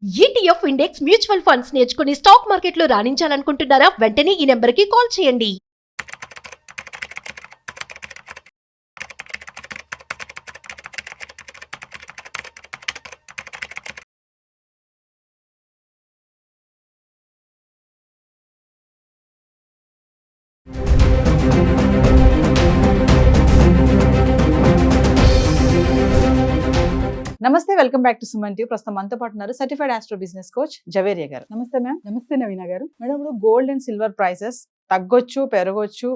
ETF index mutual funds నేర్చుకుని stock మార్కెట్లో రాణించాలనుకుంటున్నారా? వెంటనే ఈ నెంబర్కి కాల్ చేయండి. నమస్తే, welcome back to Suman TV. ప్రస్తుతం మనతో పాటు ఉన్నారు certified astro business coach Javeria garu. నమస్తే మ్యామ్. నమస్తే నవీన గారు. మేడం, ఇప్పుడు గోల్డ్ అండ్ సిల్వర్ ప్రైసెస్ తగ్గొచ్చు, పెరగొచ్చు,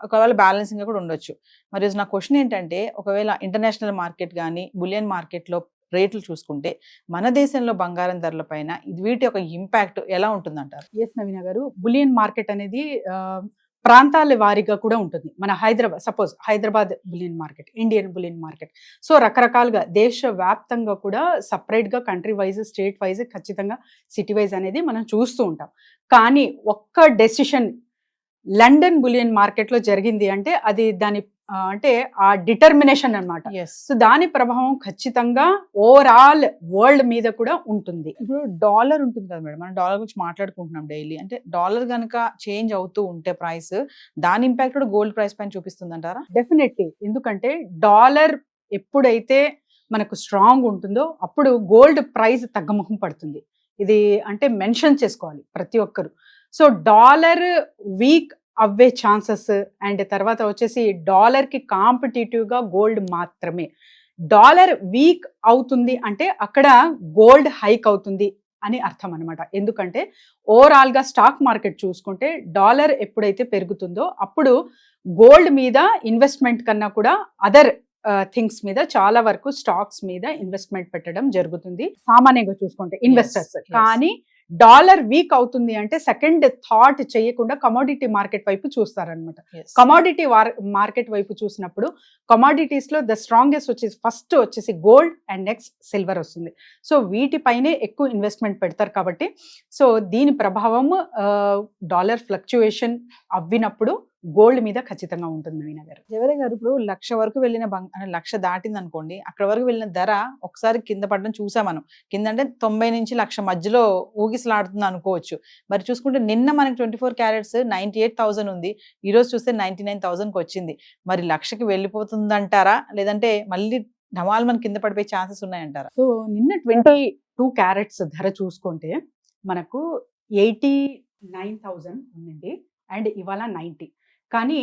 ఒకవేళ బ్యాలెన్సింగ్ కూడా ఉండొచ్చు. మరి నా క్వశ్చన్ ఏంటంటే, ఒకవేళ ఇంటర్నేషనల్ మార్కెట్ కానీ బులియన్ మార్కెట్లో రేట్లు చూసుకుంటే మన దేశంలో బంగారం ధరల పైన వీటి యొక్క ఇంపాక్ట్ ఎలా ఉంటుందంటారు? ఎస్ నవీన గారు, బులియన్ మార్కెట్ అనేది ప్రాంతాల వారీగా కూడా ఉంటుంది. మన Hyderabad bullion market, Indian bullion market, so రకరకాలుగా దేశవ్యాప్తంగా కూడా సపరేట్గా కంట్రీ వైజ్, స్టేట్ వైజ్, ఖచ్చితంగా సిటీ వైజ్ అనేది మనం చూస్తూ ఉంటాం. కానీ ఒక్క డెసిషన్ లండన్ బులియన్ మార్కెట్లో జరిగింది అంటే అది దాని అంటే ఆ డిటర్మినేషన్ అన్నమాట. సో దాని ప్రభావం ఖచ్చితంగా ఓవరాల్ వరల్డ్ మీద కూడా ఉంటుంది. ఇప్పుడు డాలర్ ఉంటుంది కదా మేడం, మనం డాలర్ గురించి మాట్లాడుకుంటున్నాం డైలీ. అంటే డాలర్ కనుక చేంజ్ అవుతూ ఉంటే ప్రైస్, దాని ఇంపాక్ట్ కూడా గోల్డ్ ప్రైస్ పైన చూపిస్తుంది అంటారా? డెఫినెట్లీ. ఎందుకంటే డాలర్ ఎప్పుడైతే మనకు స్ట్రాంగ్ ఉంటుందో అప్పుడు గోల్డ్ ప్రైస్ తగ్గముఖం పడుతుంది. ఇది అంటే మెన్షన్ చేసుకోవాలి ప్రతి ఒక్కరు. సో డాలర్ వీక్ అవ్వే ఛాన్సెస్ అండ్ తర్వాత వచ్చేసి డాలర్కి కాంపిటేటివ్గా గోల్డ్ మాత్రమే. డాలర్ వీక్ అవుతుంది అంటే అక్కడ గోల్డ్ హైక్ అవుతుంది అని అర్థం అనమాట. ఎందుకంటే ఓవరాల్గా స్టాక్ మార్కెట్ చూసుకుంటే డాలర్ ఎప్పుడైతే పెరుగుతుందో అప్పుడు గోల్డ్ మీద ఇన్వెస్ట్మెంట్ కన్నా కూడా అదర్ థింగ్స్ మీద చాలా వరకు స్టాక్స్ మీద ఇన్వెస్ట్మెంట్ పెట్టడం జరుగుతుంది సామాన్యంగా చూసుకుంటే ఇన్వెస్టర్స్. కానీ డాలర్ వీక్ అవుతుంది అంటే సెకండ్ థాట్ చేయకుండా కమోడిటీ మార్కెట్ వైపు చూస్తారనమాట. కమోడిటీ మార్కెట్ వైపు చూసినప్పుడు కమోడిటీస్ లో ద స్ట్రాంగెస్ట్ వచ్చేసి ఫస్ట్ వచ్చేసి గోల్డ్ అండ్ నెక్స్ట్ సిల్వర్ వస్తుంది. సో వీటిపైనే ఎక్కువ ఇన్వెస్ట్మెంట్ పెడతారు కాబట్టి సో దీని ప్రభావం డాలర్ ఫ్లక్చుయేషన్ అవ్వినప్పుడు గోల్డ్ మీద ఖచ్చితంగా ఉంటుంది. నవీన గారు, జవేరియా గారు, ఇప్పుడు 1,00,000 వరకు వెళ్ళిన 1,00,000 దాటింది అనుకోండి, అక్కడ వరకు వెళ్ళిన ధర ఒకసారి కింద పడడం చూసాం మనం. కింద అంటే 90 నుంచి 1,00,000 మధ్యలో ఊగిసలాడుతుంది అనుకోవచ్చు. మరి చూసుకుంటే నిన్న మనకి 24 క్యారెట్స్ 98,000 ఉంది, ఈ రోజు చూస్తే 99,000కి వచ్చింది. మరి 1,00,000కి వెళ్ళిపోతుందంటారా, లేదంటే మళ్ళీ ఢమాల్ మన కింద పడిపోయే ఛాన్సెస్ ఉన్నాయంటారా? సో నిన్న 22 క్యారెట్స్ ధర చూసుకుంటే మనకు 89,000 ఉందండి అండ్ ఇవాళ 90. కానీ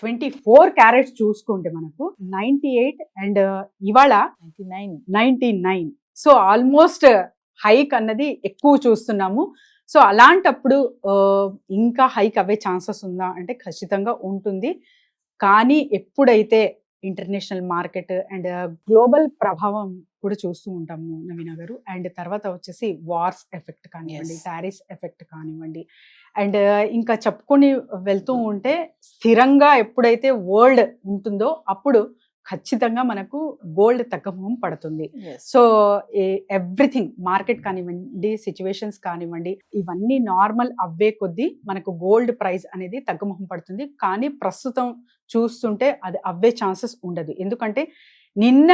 24 క్యారెట్స్ చూసుకుంటే మనకు 98 అండ్ ఇవాళ 99. సో ఆల్మోస్ట్ హైక్ అన్నది ఎక్కువ చూస్తున్నాము. సో అలాంటప్పుడు ఇంకా హైక్ అవే ఛాన్సెస్ ఉందా అంటే ఖచ్చితంగా ఉంటుంది. కానీ ఎప్పుడైతే ఇంటర్నేషనల్ మార్కెట్ అండ్ గ్లోబల్ ప్రభావం కూడా చూస్తూ ఉంటాము నవీన గారు. అండ్ తర్వాత వచ్చేసి వార్స్ ఎఫెక్ట్ కానివ్వండి, టారిఫ్ ఎఫెక్ట్ కానివ్వండి, అండ్ ఇంకా చెప్పుకొని వెళ్తూ ఉంటే స్థిరంగా ఎప్పుడైతే వరల్డ్ ఉంటుందో అప్పుడు ఖచ్చితంగా మనకు గోల్డ్ తగ్గముఖం పడుతుంది. సో ఎవ్రీథింగ్ మార్కెట్ కానివ్వండి, సిచ్యువేషన్స్ కానివ్వండి, ఇవన్నీ నార్మల్ అవ్వే కొద్దీ మనకు గోల్డ్ ప్రైస్ అనేది తగ్గముఖం పడుతుంది. కానీ ప్రస్తుతం చూస్తుంటే అది అవ్వే ఛాన్సెస్ ఉండదు. ఎందుకంటే నిన్న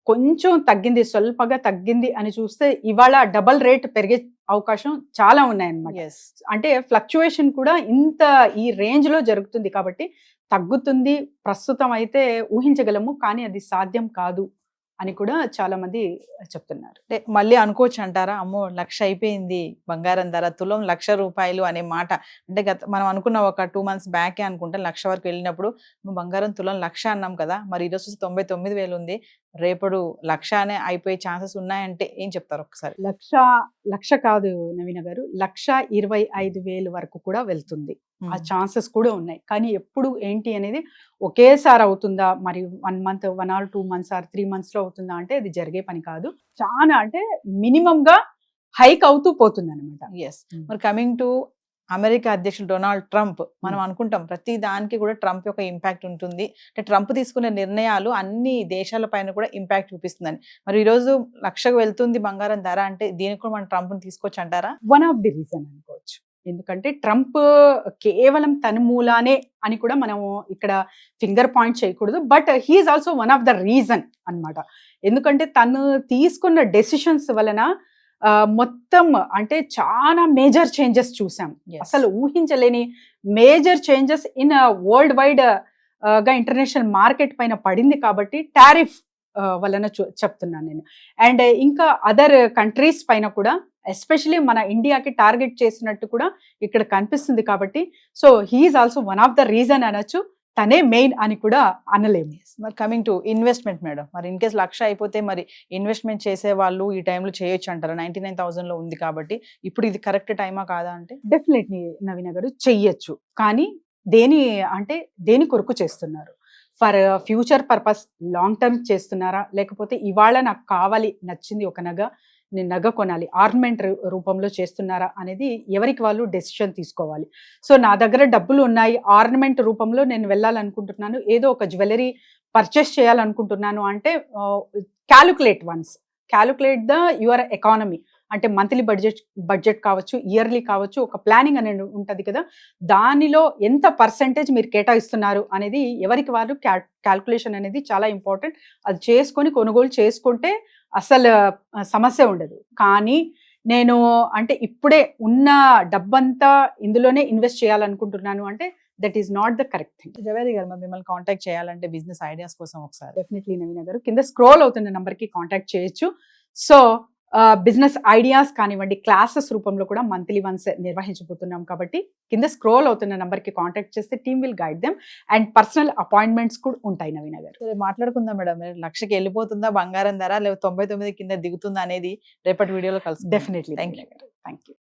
కొంచెం తగ్గింది, స్వల్పగా తగ్గింది అని చూస్తే ఇవాళ డబల్ రేట్ పెరిగే అవకాశం చాలా ఉన్నాయన్నమాట. అంటే ఫ్లక్చుయేషన్ కూడా ఇంత ఈ రేంజ్ లో జరుగుతుంది కాబట్టి తగ్గుతుంది ప్రస్తుతం అయితే ఊహించగలము, కానీ అది సాధ్యం కాదు అని కూడా చాలా మంది చెప్తున్నారు. అంటే మళ్ళీ అనుకోవచ్చు అంటారా, అమ్మో 1,00,000 అయిపోయింది బంగారం ధర, తులం 1,00,000 రూపాయలు అనే మాట. అంటే మనం అనుకున్న ఒక 2 months బ్యాకే అనుకుంటే 1,00,000 వరకు వెళ్ళినప్పుడు బంగారం తులం 1,00,000 అన్నాం కదా, మరి ఈరోజు 99,000 ఉంది, రేపడు 1,00,000 అనే అయిపోయే ఛాన్సెస్ ఉన్నాయంటే ఏం చెప్తారు ఒకసారి? 1,00,000 కాదు నవీన గారు, 1,25,000 వరకు కూడా వెళ్తుంది. ఆ ఛాన్సెస్ కూడా ఉన్నాయి. కానీ ఎప్పుడు ఏంటి అనేది ఒకేసారి అవుతుందా, మరి 1 month, 1 or 2 months or 3 months లో అవుతుందా అంటే అది జరిగే పని కాదు. చాలా అంటే మినిమం గా హైక్ అవుతూ పోతుంది అనమాట. మరి కమింగ్ టు అమెరికా అధ్యక్షుడు డొనాల్డ్ ట్రంప్, మనం అనుకుంటాం ప్రతి దానికి కూడా ట్రంప్ యొక్క ఇంపాక్ట్ ఉంటుంది. అంటే ట్రంప్ తీసుకునే నిర్ణయాలు అన్ని దేశాల పైన కూడా ఇంపాక్ట్ చూపిస్తుందని. మరి ఈ రోజు 1,00,000కు వెళ్తుంది బంగారం ధర అంటే దీనికి కూడా మనం ట్రంప్ తీసుకోవచ్చు అంటారా? వన్ ఆఫ్ ది రీజన్ అనుకోవచ్చు. ఎందుకంటే ట్రంప్ కేవలం తన మూలానే అని కూడా మనము ఇక్కడ ఫింగర్ పాయింట్ చేయకూడదు. But he's also one of the reason అన్నమాట. ఎందుకంటే తను తీసుకున్న డెసిషన్స్ వలన మొత్తం అంటే చాలా మేజర్ చేంజెస్ చూసాం. Yes. అసలు ఊహించలేని major changes in world wide గా ఇంటర్నేషనల్ మార్కెట్ పైన పడింది కాబట్టి టారిఫ్ వలన చెప్తున్నాను నేను. అండ్ ఇంకా అదర్ కంట్రీస్ పైన కూడా ఎస్పెషలీ మన ఇండియాకి టార్గెట్ చేసినట్టు కూడా ఇక్కడ కనిపిస్తుంది కాబట్టి so he's also one of the reason అనొచ్చు, తనే మెయిన్ అని కూడా అనలేము. మరి కమింగ్ టు ఇన్వెస్ట్మెంట్ మేడం, మరి ఇన్ కేస్ 1,00,000 అయిపోతే మరి ఇన్వెస్ట్మెంట్ చేసే వాళ్ళు ఈ టైంలో చేయొచ్చు అంటారు. 99,000 లో ఉంది కాబట్టి ఇప్పుడు ఇది కరెక్ట్ టైమా కాదా అంటే? డెఫినెట్లీ నవీన గారు చెయ్యొచ్చు, కానీ దేని కొరకు చేస్తున్నారు? For future purpose long term చేస్తున్నారా, లేకపోతే ఇవాళ నాకు కావాలి నచ్చింది ఒక నగ, నేను నగ కొనాలి ఆర్నమెంట్ రూపంలో చేస్తున్నారా అనేది ఎవరికి వాళ్ళు డెసిషన్ తీసుకోవాలి. సో నా దగ్గర డబ్బులు ఉన్నాయి, ఆర్నమెంట్ రూపంలో నేను వెళ్ళాలనుకుంటున్నాను, ఏదో ఒక జ్యువెలరీ పర్చేస్ చేయాలనుకుంటున్నాను అంటే క్యాలిక్యులేట్ ద యువర్ ఎకానమీ. అంటే మంత్లీ బడ్జెట్ కావచ్చు, ఇయర్లీ కావచ్చు, ఒక ప్లానింగ్ అనేది ఉంటుంది కదా, దానిలో ఎంత పర్సెంటేజ్ మీరు కేటాయిస్తున్నారు అనేది ఎవరికి వాళ్ళు క్యాల్కులేషన్ అనేది చాలా ఇంపార్టెంట్. అది చేసుకొని కొనుగోలు చేసుకుంటే అసలు సమస్య ఉండదు. కానీ నేను అంటే ఇప్పుడే ఉన్న డబ్బంతా ఇందులోనే ఇన్వెస్ట్ చేయాలనుకుంటున్నాను అంటే that is not the correct thing. Zaveri గారు, మరి మిమ్మల్ని కాంటాక్ట్ చేయాలంటే బిజినెస్ ఐడియాస్ కోసం ఒకసారి డెఫినెట్లీ నవీన గారు కింద స్క్రోల్ అవుతున్న నంబర్కి కాంటాక్ట్ చేయొచ్చు. సో బిజినెస్ ఐడియాస్ కానివ్వండి, క్లాసెస్ రూపంలో కూడా మంత్లీ వన్స్ నిర్వహించబోతున్నాం కాబట్టి కింద స్క్రోల్ అవుతున్న నంబర్కి కాంటాక్ట్ చేస్తే team will guide them and personal appointments కూడా ఉంటాయి. నవీన గారు సరే, మాట్లాడుకుందాం మేడం. 1,00,000కి వెళ్ళిపోతుందా బంగారం ధర, లేదా 99 కింద దిగుతుందా అనేది రేపటి వీడియోలో కలుసు. Definitely. Thank you. Thank you.